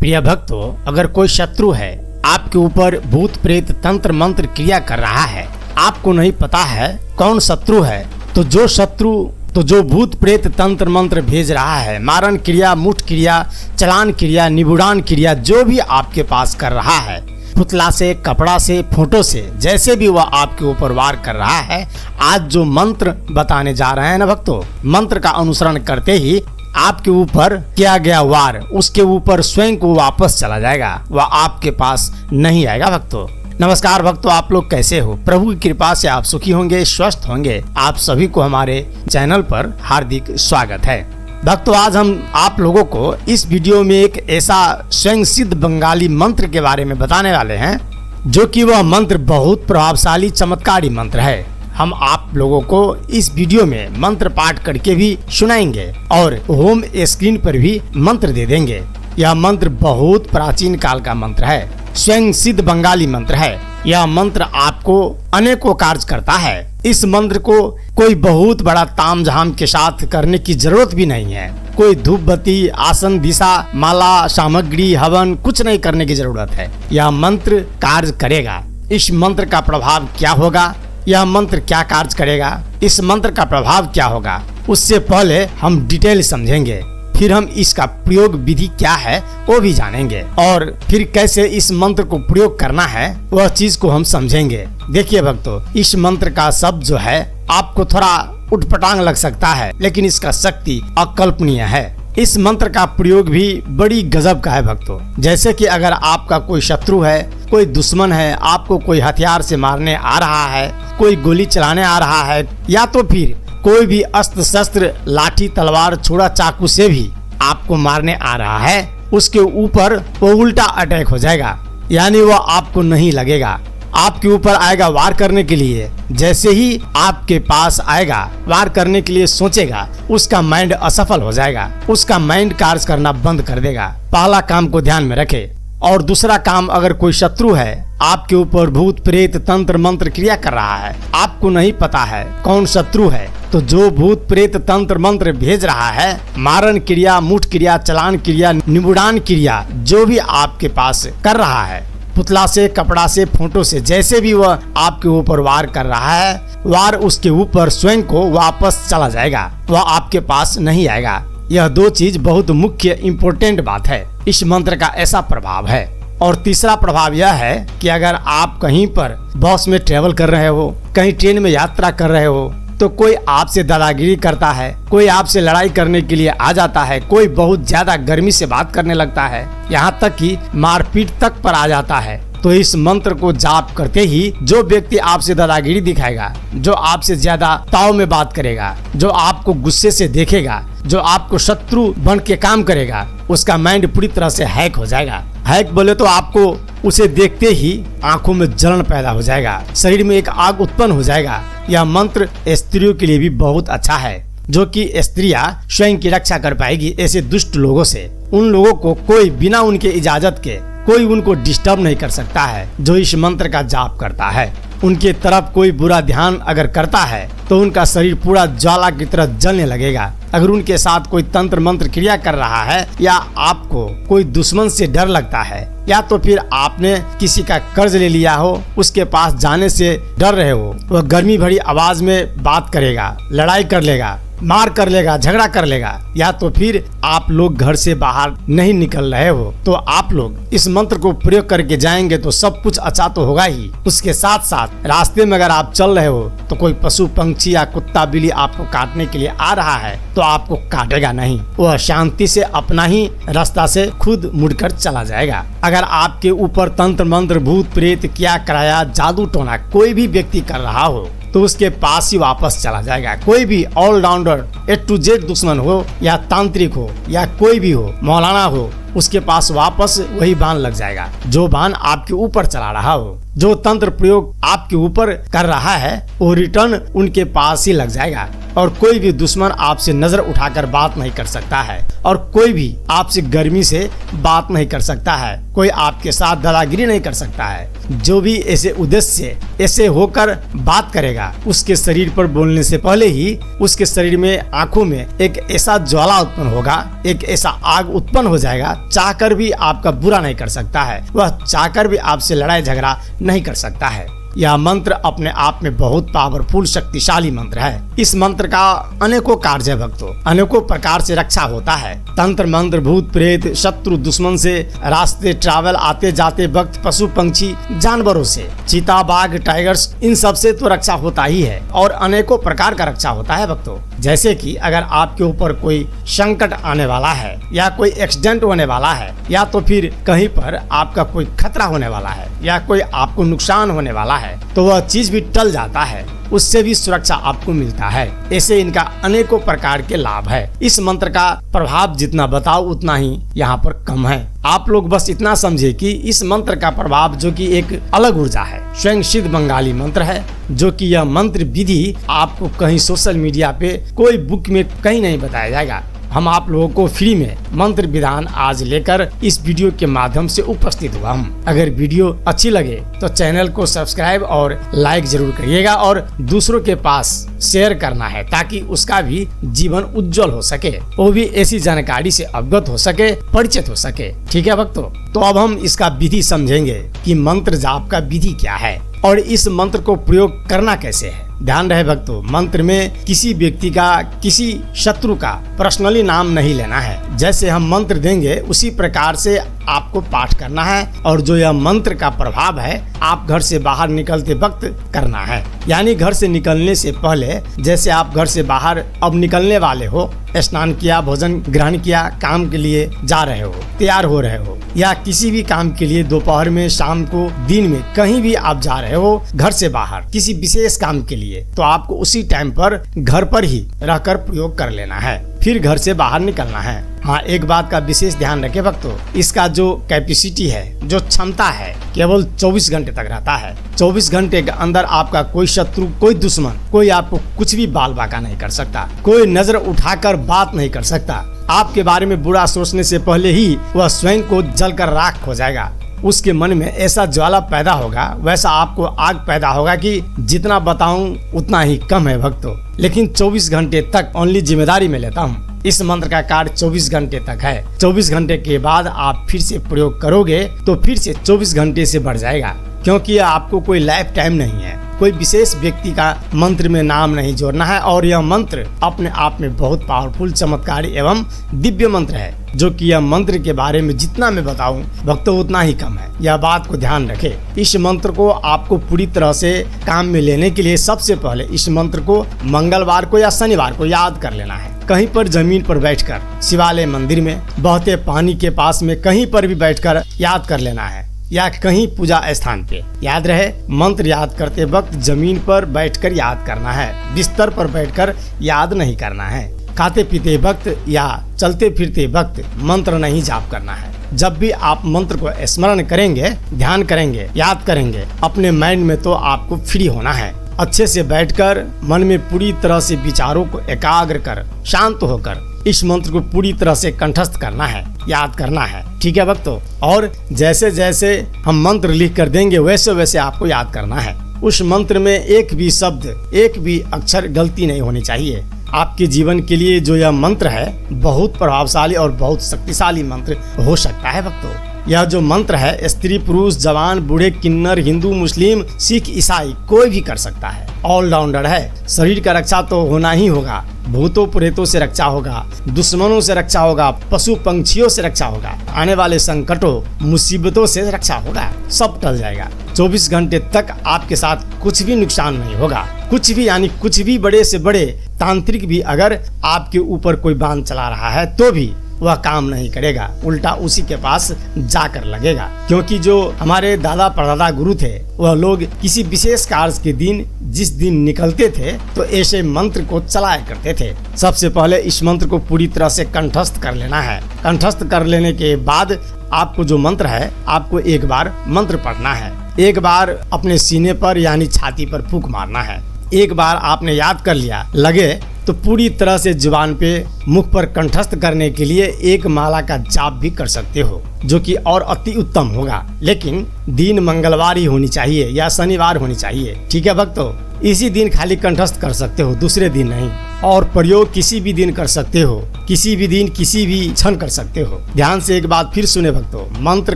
प्रिय भक्तों, अगर कोई शत्रु है आपके ऊपर भूत प्रेत तंत्र मंत्र क्रिया कर रहा है, आपको नहीं पता है कौन शत्रु है, तो जो भूत प्रेत तंत्र मंत्र भेज रहा है, मारण क्रिया, मुठ क्रिया, चलान क्रिया, निबुड़ान क्रिया, जो भी आपके पास कर रहा है, पुतला से, कपड़ा से, फोटो से, जैसे भी वह आपके ऊपर वार कर रहा है, आज जो मंत्र बताने जा रहे हैं ना भक्तों, मंत्र का अनुसरण करते ही आपके ऊपर किया गया वार उसके ऊपर स्वयं को वापस चला जाएगा, वह आपके पास नहीं आएगा। भक्तों नमस्कार भक्तों, आप लोग कैसे हो? प्रभु की कृपा से आप सुखी होंगे, स्वस्थ होंगे। आप सभी को हमारे चैनल पर हार्दिक स्वागत है। भक्तों आज हम आप लोगों को इस वीडियो में एक ऐसा स्वयं सिद्ध बंगाली मंत्र के बारे में बताने वाले हैं, जो कि वह मंत्र बहुत प्रभावशाली चमत्कारी मंत्र है। हम आप लोगों को इस वीडियो में मंत्र पाठ करके भी सुनाएंगे और होम स्क्रीन पर भी मंत्र दे देंगे। यह मंत्र बहुत प्राचीन काल का मंत्र है, स्वयं सिद्ध बंगाली मंत्र है। यह मंत्र आपको अनेकों कार्य करता है। इस मंत्र को कोई बहुत बड़ा तामझाम के साथ करने की जरूरत भी नहीं है। कोई धूप बत्ती, आसन, दिशा, माला, सामग्री, हवन कुछ नहीं करने की जरूरत है। यह मंत्र कार्य करेगा। इस मंत्र का प्रभाव क्या होगा, यह मंत्र क्या कार्य करेगा, इस मंत्र का प्रभाव क्या होगा, उससे पहले हम डिटेल समझेंगे। फिर हम इसका प्रयोग विधि क्या है वो भी जानेंगे और फिर कैसे इस मंत्र को प्रयोग करना है वह चीज को हम समझेंगे। देखिए भक्तों, इस मंत्र का शब्द जो है आपको थोड़ा उटपटांग लग सकता है, लेकिन इसका शक्ति अकल्पनीय है। इस मंत्र का प्रयोग भी बड़ी गजब का है भक्तों। जैसे कि अगर आपका कोई शत्रु है, कोई दुश्मन है, आपको कोई हथियार से मारने आ रहा है, कोई गोली चलाने आ रहा है, या तो फिर कोई भी अस्त्र शस्त्र, लाठी, तलवार, छुरा, चाकू से भी आपको मारने आ रहा है, उसके ऊपर वो उल्टा अटैक हो जाएगा, यानी वो आपको नहीं लगेगा, आपके ऊपर आएगा वार करने के लिए। जैसे ही आपके पास आएगा वार करने के लिए सोचेगा, उसका माइंड असफल हो जाएगा, उसका माइंड कार्य करना बंद कर देगा। पहला काम को ध्यान में रखे। और दूसरा काम, अगर कोई शत्रु है आपके ऊपर भूत प्रेत तंत्र मंत्र क्रिया कर रहा है, आपको नहीं पता है कौन शत्रु है, तो जो भूत प्रेत तंत्र मंत्र भेज रहा है, मारण क्रिया, मुठ क्रिया, चलान क्रिया, निबुड़ान क्रिया, जो भी आपके पास कर रहा है, पुतला से, कपड़ा से, फोटो से, जैसे भी वह आपके ऊपर वार कर रहा है, वार उसके ऊपर स्वयं को वापस चला जाएगा, वह आपके पास नहीं आएगा। यह दो चीज बहुत मुख्य इम्पोर्टेंट बात है। इस मंत्र का ऐसा प्रभाव है। और तीसरा प्रभाव यह है कि अगर आप कहीं पर बस में ट्रेवल कर रहे हो, कहीं ट्रेन में यात्रा कर रहे हो, तो कोई आपसे दादागिरी करता है, कोई आपसे लड़ाई करने के लिए आ जाता है, कोई बहुत ज्यादा गर्मी से बात करने लगता है, यहाँ तक कि मारपीट तक पर आ जाता है, तो इस मंत्र को जाप करते ही जो व्यक्ति आपसे दादागिरी दिखाएगा, जो आपसे ज्यादा ताव में बात करेगा, जो आपको गुस्से से देखेगा, जो आपको शत्रु बन के काम करेगा, उसका माइंड पूरी तरह से हैक हो जाएगा। हैक बोले तो आपको उसे देखते ही आंखों में जलन पैदा हो जाएगा, शरीर में एक आग उत्पन्न हो जाएगा। यह मंत्र स्त्रियों के लिए भी बहुत अच्छा है, जो कि स्त्रियां स्वयं की रक्षा कर पाएगी ऐसे दुष्ट लोगों से। उन लोगों को कोई बिना उनके इजाजत के कोई उनको डिस्टर्ब नहीं कर सकता है जो इस मंत्र का जाप करता है। उनके तरफ कोई बुरा ध्यान अगर करता है तो उनका शरीर पूरा ज्वाला की तरह जलने लगेगा। अगर उनके साथ कोई तंत्र मंत्र क्रिया कर रहा है, या आपको कोई दुश्मन से डर लगता है, या तो फिर आपने किसी का कर्ज ले लिया हो, उसके पास जाने से डर रहे हो, वह गर्मी भरी आवाज में बात करेगा, लड़ाई कर लेगा, मार कर लेगा, झगड़ा कर लेगा, या तो फिर आप लोग घर से बाहर नहीं निकल रहे हो, तो आप लोग इस मंत्र को प्रयोग करके जाएंगे तो सब कुछ अच्छा तो होगा ही। उसके साथ साथ रास्ते में अगर आप चल रहे हो तो कोई पशु पंछी या कुत्ता बिल्ली आपको काटने के लिए आ रहा है तो आपको काटेगा नहीं, वह शांति से अपना ही रास्ता से खुद मुड़कर चला जाएगा। अगर आपके ऊपर तंत्र मंत्र, भूत प्रेत, क्या कराया, जादू टोना कोई भी व्यक्ति कर रहा हो, तो उसके पास ही वापस चला जाएगा। कोई भी ऑलराउंडर A to Z दुश्मन हो, या तांत्रिक हो, या कोई भी हो, मौलाना हो, उसके पास वापस वही बाण लग जाएगा जो बाण आपके ऊपर चला रहा हो। जो तंत्र प्रयोग आपके ऊपर कर रहा है वो रिटर्न उनके पास ही लग जाएगा। और कोई भी दुश्मन आपसे नजर उठाकर बात नहीं कर सकता है, और कोई भी आपसे गर्मी से बात नहीं कर सकता है, कोई आपके साथ दादागिरी नहीं कर सकता है। जो भी ऐसे उद्देश्य से ऐसे होकर बात करेगा, उसके शरीर पर बोलने से पहले ही उसके शरीर में, आंखों में एक ऐसा ज्वाला उत्पन्न होगा, एक ऐसा आग उत्पन्न हो जाएगा, चाहकर भी आपका बुरा नहीं कर सकता है, वह चाहकर भी आपसे लड़ाई झगड़ा नहीं कर सकता है। यह मंत्र अपने आप में बहुत पावरफुल शक्तिशाली मंत्र है। इस मंत्र का अनेकों कार्य है भक्तों, अनेकों प्रकार से रक्षा होता है। तंत्र मंत्र भूत प्रेत शत्रु दुश्मन से, रास्ते ट्रैवल आते जाते वक्त पशु पंछी जानवरों से, चीता बाघ टाइगर्स, इन सब से तो रक्षा होता ही है और अनेकों प्रकार का रक्षा होता है भक्तों। जैसे कि अगर आपके ऊपर कोई संकट आने वाला है या कोई एक्सीडेंट होने वाला है या तो फिर कहीं पर आपका कोई खतरा होने वाला है या कोई आपको नुकसान होने वाला है तो वह चीज भी टल जाता है, उससे भी सुरक्षा आपको मिलता है। ऐसे इनका अनेकों प्रकार के लाभ है। इस मंत्र का प्रभाव जितना बताओ उतना ही यहाँ पर कम है। आप लोग बस इतना समझे कि इस मंत्र का प्रभाव जो कि एक अलग ऊर्जा है, स्वयं सिद्ध बंगाली मंत्र है, जो कि यह मंत्र विधि आपको कहीं सोशल मीडिया पे कोई बुक में कहीं नहीं बताया जाएगा। हम आप लोगों को फ्री में मंत्र विधान आज लेकर इस वीडियो के माध्यम से उपस्थित हुआ हूँ। अगर वीडियो अच्छी लगे तो चैनल को सब्सक्राइब और लाइक जरूर करिएगा और दूसरों के पास शेयर करना है ताकि उसका भी जीवन उज्जवल हो सके, वो भी ऐसी जानकारी से अवगत हो सके, परिचित हो सके। ठीक है भक्तों, तो अब हम इसका विधि समझेंगे कि मंत्र जाप का विधि क्या है और इस मंत्र को प्रयोग करना कैसे है। ध्यान रहे भक्तों, मंत्र में किसी व्यक्ति का किसी शत्रु का पर्सनली नाम नहीं लेना है। जैसे हम मंत्र देंगे उसी प्रकार से आपको पाठ करना है और जो यह मंत्र का प्रभाव है आप घर से बाहर निकलते वक्त करना है। यानी घर से निकलने से पहले, जैसे आप घर से बाहर अब निकलने वाले हो, स्नान किया, भोजन ग्रहण किया, काम के लिए जा रहे हो, तैयार हो रहे हो या किसी भी काम के लिए दोपहर में, शाम को, दिन में कहीं भी आप जा रहे हो घर से बाहर किसी विशेष काम के लिए, तो आपको उसी टाइम पर घर पर ही रहकर प्रयोग कर लेना है, फिर घर से बाहर निकलना है। हाँ, एक बात का विशेष ध्यान रखें भक्तों, इसका जो कैपेसिटी है, जो क्षमता है, केवल 24 घंटे तक रहता है। 24 घंटे के अंदर आपका कोई शत्रु, कोई दुश्मन, कोई आपको कुछ भी बाल बाका नहीं कर सकता, कोई नजर उठाकर बात नहीं कर सकता। आपके बारे में बुरा सोचने से पहले ही वह स्वयं को जलकर राख हो जाएगा। उसके मन में ऐसा ज्वाला पैदा होगा, वैसा आपको आग पैदा होगा कि जितना बताऊं उतना ही कम है भक्तों। लेकिन 24 घंटे तक ओनली जिम्मेदारी में लेता हूँ। इस मंत्र का कार्य 24 घंटे तक है। 24 घंटे के बाद आप फिर से प्रयोग करोगे तो फिर से 24 घंटे से बढ़ जाएगा, क्योंकि आपको कोई लाइफ टाइम नहीं है, कोई विशेष व्यक्ति का मंत्र में नाम नहीं जोड़ना है और यह मंत्र अपने आप में बहुत पावरफुल, चमत्कारी एवं दिव्य मंत्र है, जो कि यह मंत्र के बारे में जितना मैं बताऊं भक्तों उतना ही कम है। यह बात को ध्यान रखें। इस मंत्र को आपको पूरी तरह से काम में लेने के लिए सबसे पहले इस मंत्र को मंगलवार को या शनिवार को याद कर लेना है। कहीं पर जमीन पर बैठकर, शिवालय मंदिर में, बहते पानी के पास में, कहीं पर भी बैठकर याद कर लेना है या कहीं पूजा स्थान पे। याद रहे, मंत्र याद करते वक्त जमीन पर बैठकर याद करना है, बिस्तर पर बैठकर याद नहीं करना है। खाते पीते वक्त या चलते फिरते वक्त मंत्र नहीं जाप करना है। जब भी आप मंत्र को स्मरण करेंगे, ध्यान करेंगे, याद करेंगे अपने माइंड में, तो आपको फ्री होना है। अच्छे से बैठकर मन में पूरी तरह से विचारों को एकाग्र कर, शांत होकर इस मंत्र को पूरी तरह से कंठस्थ करना है, याद करना है। ठीक है भक्तों, और जैसे जैसे हम मंत्र लिख कर देंगे वैसे वैसे आपको याद करना है। उस मंत्र में एक भी शब्द, एक भी अक्षर गलती नहीं होनी चाहिए। आपके जीवन के लिए जो यह मंत्र है बहुत प्रभावशाली और बहुत शक्तिशाली मंत्र हो सकता है भक्तों। यह जो मंत्र है स्त्री पुरुष जवान बूढ़े किन्नर हिंदू मुस्लिम सिख ईसाई कोई भी कर सकता है। ऑलराउंडर है। शरीर का रक्षा तो होना ही होगा, भूतों प्रेतों से रक्षा होगा, दुश्मनों से रक्षा होगा, पशु पंछियों से रक्षा होगा, आने वाले संकटों मुसीबतों से रक्षा होगा, सब टल जाएगा। 24 घंटे तक आपके साथ कुछ भी नुकसान नहीं होगा। कुछ भी यानी कुछ भी बड़े से बड़े तांत्रिक भी अगर आपके ऊपर कोई बांध चला रहा है तो भी वह काम नहीं करेगा, उल्टा उसी के पास जाकर लगेगा। क्योंकि जो हमारे दादा परदादा गुरु थे वह लोग किसी विशेष कार्य के दिन जिस दिन निकलते थे तो ऐसे मंत्र को चलाया करते थे। सबसे पहले इस मंत्र को पूरी तरह से कंठस्थ कर लेना है। कंठस्थ कर लेने के बाद आपको जो मंत्र है आपको एक बार मंत्र पढ़ना है, एक बार अपने सीने पर यानी छाती पर फूंक मारना है। एक बार आपने याद कर लिया, लगे तो पूरी तरह से जुबान पे मुख पर कंठस्थ करने के लिए एक माला का जाप भी कर सकते हो, जो कि और अति उत्तम होगा। लेकिन दिन मंगलवार ही होनी चाहिए या शनिवार होनी चाहिए। ठीक है भक्तों, इसी दिन खाली कंठस्थ कर सकते हो, दूसरे दिन नहीं। और प्रयोग किसी भी दिन कर सकते हो, किसी भी दिन किसी भी क्षण कर सकते हो। ध्यान से एक बात फिर सुने भक्तों, मंत्र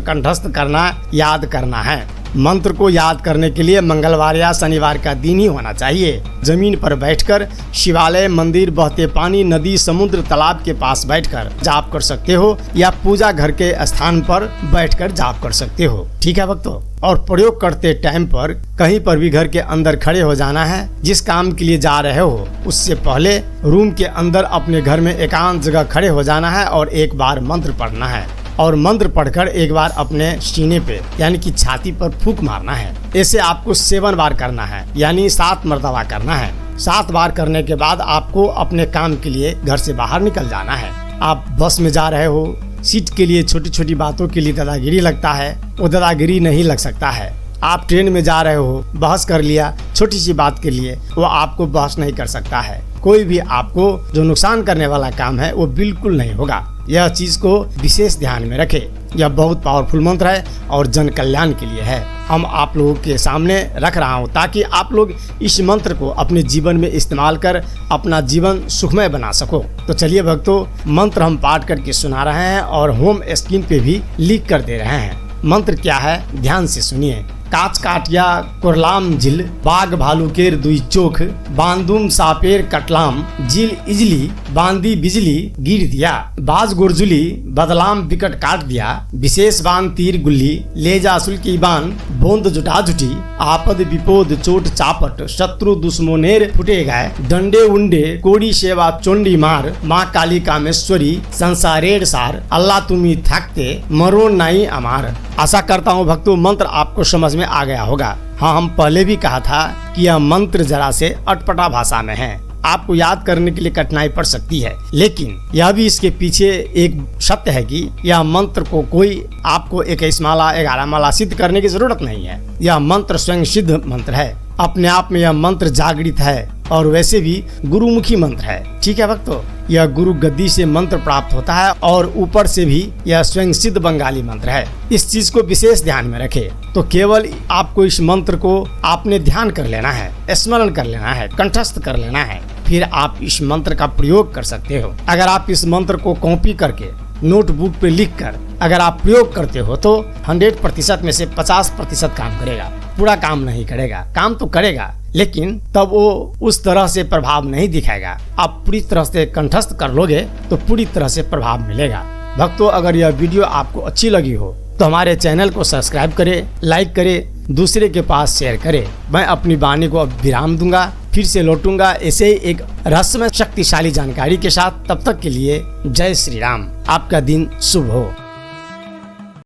कंठस्थ करना, याद करना है। मंत्र को याद करने के लिए मंगलवार या शनिवार का दिन ही होना चाहिए। जमीन पर बैठकर, शिवालय, मंदिर, बहते पानी, नदी, समुद्र, तालाब के पास बैठकर जाप कर सकते हो या पूजा घर के स्थान पर बैठकर जाप कर सकते हो। ठीक है भक्तों। और प्रयोग करते टाइम पर कहीं पर भी घर के अंदर खड़े हो जाना है। जिस काम के लिए जा रहे हो उससे पहले रूम के अंदर अपने घर में एकांत जगह खड़े हो जाना है और एक बार मंत्र पढ़ना है और मंत्र पढ़कर एक बार अपने सीने पे यानी कि छाती पर फूंक मारना है। ऐसे आपको 7 बार करना है, यानी 7 मर्तबा करना है। 7 बार करने के बाद आपको अपने काम के लिए घर से बाहर निकल जाना है। आप बस में जा रहे हो, सीट के लिए छोटी छोटी बातों के लिए दादागिरी लगता है, वो दादागिरी नहीं लग सकता है। आप ट्रेन में जा रहे हो, बहस कर लिया छोटी सी बात के लिए, वो आपको बहस नहीं कर सकता है। कोई भी आपको जो नुकसान करने वाला काम है वो बिल्कुल नहीं होगा। यह चीज को विशेष ध्यान में रखे। यह बहुत पावरफुल मंत्र है और जन कल्याण के लिए है। हम आप लोगों के सामने रख रहा हूँ ताकि आप लोग इस मंत्र को अपने जीवन में इस्तेमाल कर अपना जीवन सुखमय बना सको। तो चलिए भक्तों, मंत्र हम पाठ करके सुना रहे हैं और होम स्क्रीन पे भी लिख कर दे रहे हैं। मंत्र क्या है, ध्यान से सुनिए। काच काटिया कोरलाम झिल, बाघ भालुकेर दुई चोख, बांदुम सापेर कटलाम, झिल इजली बांदी बिजली गिर दिया, बाज गुरजुली बदलाम विकट काट दिया, विशेष बान तीर गुल्ली, ले जा सुल्की बान बोंद जुटा जुटी, आपद विपोद चोट चापट, शत्रु दुश्मनेर फुटे गए, डंडे उंडे कोड़ी सेवा चोंडी मार, माँ काली कामेश्वरी संसारेर सार, अल्लाह तुम्ही थाकते मरो नाई अमार। आशा करता हूँ भक्तों मंत्र आपको समझ में आ गया होगा। हाँ, हम पहले भी कहा था कि यह मंत्र जरा से अटपटा भाषा में है, आपको याद करने के लिए कठिनाई पड़ सकती है, लेकिन यह भी इसके पीछे एक सत्य है कि यह मंत्र को कोई आपको 21 माला 11 माला सिद्ध करने की जरूरत नहीं है। यह मंत्र स्वयं सिद्ध मंत्र है। अपने आप में यह मंत्र जागृत है और वैसे भी गुरुमुखी मंत्र है। ठीक है भक्तों, यह गुरु गद्दी से मंत्र प्राप्त होता है और ऊपर से भी यह स्वयं सिद्ध बंगाली मंत्र है। इस चीज को विशेष ध्यान में रखें। तो केवल आपको इस मंत्र को आपने ध्यान कर लेना है, स्मरण कर लेना है, कंठस्थ कर लेना है, फिर आप इस मंत्र का प्रयोग कर सकते हो। अगर आप इस मंत्र को कॉपी करके नोटबुक पे लिख कर अगर आप प्रयोग करते हो तो 100% में से 50% काम करेगा, पूरा काम नहीं करेगा। काम तो करेगा लेकिन तब वो उस तरह से प्रभाव नहीं दिखाएगा। आप पूरी तरह से कंठस्थ कर लोगे तो पूरी तरह से प्रभाव मिलेगा। भक्तों, अगर यह वीडियो आपको अच्छी लगी हो तो हमारे चैनल को सब्सक्राइब करें, लाइक करें, दूसरे के पास शेयर करें। मैं अपनी वाणी को अब विराम दूंगा, फिर से लौटूंगा ऐसे ही एक रहस्यमय शक्तिशाली जानकारी के साथ। तब तक के लिए जय श्री राम। आपका दिन शुभ हो।